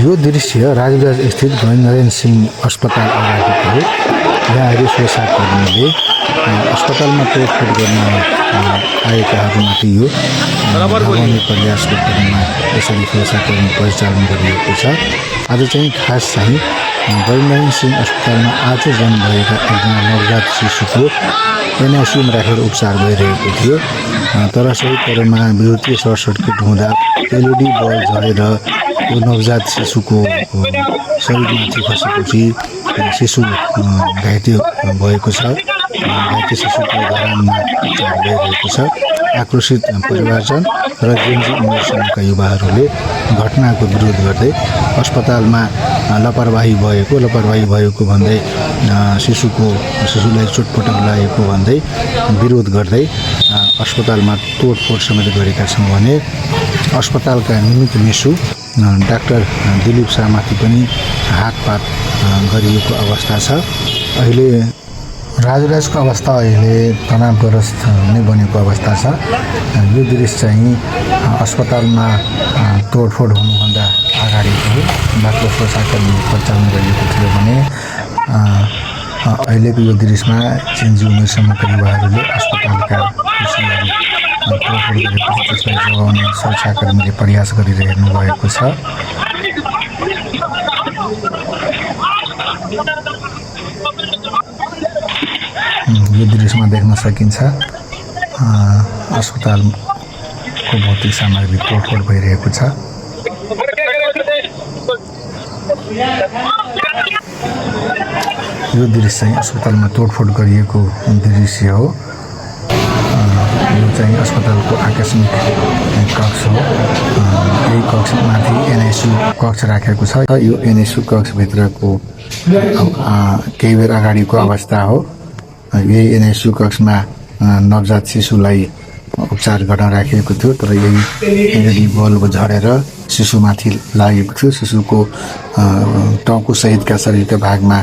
यो दृश्य राजराज स्थित गणेन्द्र सिंह अस्पताल अगाडिको हो। यहाँ अहिले सुरक्षाकर्मीले अस्पतालमा तोडफोड गर्न आएकाहरूमाथि यो भगाउने प्रयासको क्रममा यसरी सुरक्षाकर्मी परिचालन गरिएको छ। आज चाहिँ खास चाहिँ गणेन्द्र सिंह अस्पतालमा आज जन्म भएका एकजना नवजात शिशुको एनआइसियुमा राखेर उपचार भइरहेको थियो। तर सही क्रममा विद्युतीय सर्ट सर्किट हुँदा एलइडी बल्ब झरेर यो नवजात शिशुको शरीरमाथि खसेपछि शिशु घाइते भएको छ। घाइते शिशुको धरानमा उपचार भइरहेको छ। आक्रोशित परिवारजन र जेनजी उमेर समूहका युवाहरूले घटनाको विरोध गर्दै अस्पतालमा लापरवाही भएको भन्दै शिशुलाई चोटपटक लागेको भन्दै विरोध गर्दै अस्पतालमा तोडफोड समेत गरेका छन् भने अस्पतालका निमित्त मिसु डाक्टर दिलीप शाहमाथि पनि हातपात गरिएको अवस्था छ। अहिले राजराजको अवस्था अहिले तनावग्रस्त नै बनेको अवस्था छ। यो दृश्य चाहिँ अस्पतालमा तोडफोड हुनुभन्दा अगाडिको हो। डाक्टर सुरक्षाकर्मी परिचालन गरिएको थियो भने अहिलेको यो दृश्यमा जेनजी उमेर समूहका युवाहरूले अस्पतालका कुर्सीहरू तोडफोड गरेपछि त्यसलाई जोगाउने सुरक्षाकर्मीले प्रयास गरिरहनु भएको छ। यो दृश्यमा देख्न सकिन्छ अस्पतालको भौतिक सामग्री तोडफोड भइरहेको छ। यो दृश्य चाहिँ अस्पतालमा तोडफोड गरिएको दृश्य हो। यो चाहिँ अस्पतालको आकस्मिक कक्ष हो। यही कक्षमाथि एनआइसियु कक्ष राखेको छ। यो एनआइसियु कक्षभित्रको केही बेर अगाडिको अवस्था हो। यही एनआइसियु कक्षमा नवजात शिशुलाई उपचार गर्न राखिएको थियो। तर यही एलइडी बल्ब झरेर शिशुमाथि लागेको थियो। शिशुको टाउको सहितका शरीरका भागमा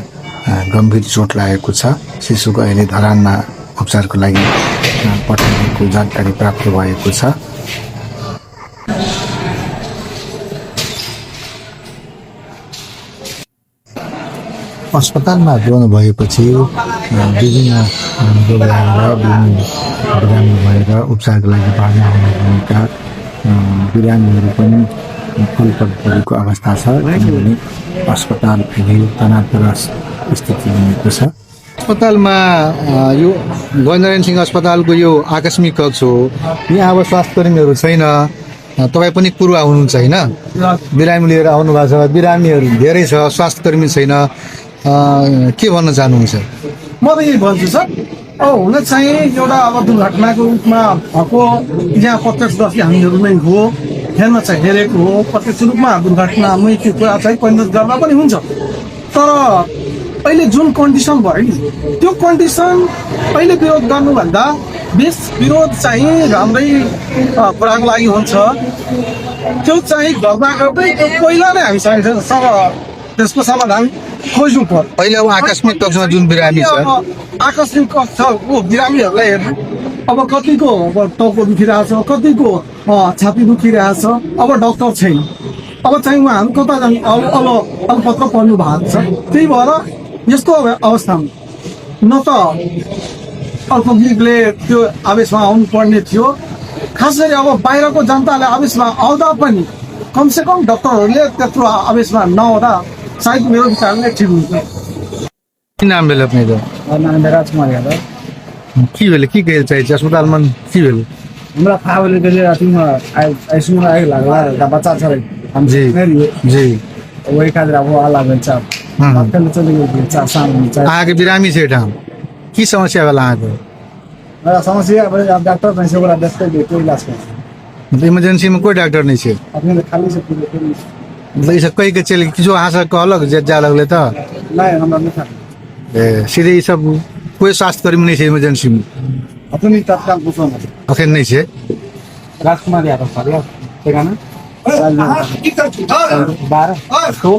गम्भीर चोट लागेको छ। शिशुको अहिले धरानमा उपचारको लागि पठाइएको जानकारी प्राप्त भएको छ। अस्पतालमा जोड्नु भएपछि विभिन्न रोगीहरू बिरामी भएर उपचारको लागि भर्ना हुने भएका बिरामीहरू पनि फलपट परेको अवस्था छ। किनभने अस्पताल अहिले तनावग्रस्त स्थिति बनेको छ। अस्पतालमा यो गणेन्द्र सिंह अस्पतालको यो आकस्मिक कक्ष हो। यहाँ अब स्वास्थ्यकर्मीहरू छैन। तपाईँ पनि पूर्व हुनुहुन्छ होइन? बिरामी लिएर आउनु भएको छ। बिरामीहरू धेरै छ, स्वास्थ्यकर्मी छैन। के भन्न चाहनुहुन्छ? म त यही भन्छु सर, हुन चाहिँ एउटा अब दुर्घटनाको रूपमा भएको यहाँ प्रत्यक्षदर्शी हामीहरू नै हो, हेर्न चाहिँ हेरेको हो। प्रत्यक्ष रूपमा दुर्घटनामै त्यो कुरा चाहिँ परिणत गर्दा पनि हुन्छ। तर अहिले जुन कन्डिसन भयो नि, त्यो कन्डिसन अहिले विरोध गर्नुभन्दा विरोध चाहिँ राम्रै कुराको लागि हुन्छ। त्यो चाहिँ गर्दा गर्दै पहिला नै हामी त्यसको समाधान खोज्नु पर्यो। अहिले अब आकस्मिक कक्षमा जुन बिरामी छ, आकस्मिक कक्षको बिरामीहरूलाई हेर्नु, अब कतिको अब टाउको दुखिरहेछ, कतिको छाती दुखिरहेछ, अब डाक्टर छैन। अब चाहिँ उहाँहरू कता जाने अलपत्र पर्नु भएको छ। त्यही भएर यस्तो अवस्थामा न त अल्पमृगले त्यो आवेशमा आउनु पर्ने थियो। खास गरी अब बाहिरको जनताले आवेशमा आउँदा पनि कमसेकम डाक्टरहरूले त्यत्रो आवेशमा नआउँदा सायद मेरो विचारले ठिक हुन्छ। के नाम भेल अपनेको? नाम राजकुमार यादव। के भेल? के चाहिन्छ अस्पतालमा? के भेल? हमरा थाहा भेल कि रातिमा आइसियुमा आगि लागला, एउटा बच्चा छ जी जी, वही खातिर अब आला भन्छ डॉक्टर चले गए सामने आगे बिरामी छ एठाम। की समस्या भेल अहाँको? हमरा समस्या अब डॉक्टर नहीं से बोला दस्ते बेटे इलाज कर इमरजेंसी में कोई डॉक्टर नहीं है। अपने खाली से मतलब ये सब कही के चल किछो अहाँ से कहलक जे जा लगले त नहीं हमरा नहीं था। सीधे ये सब कोई स्वास्थ्य कर्मी नहीं है इमरजेंसी में? अपनी तत्काल पूछो ना अखन नहीं है। राजकुमार यादव सर यार तेरा ना 12 तो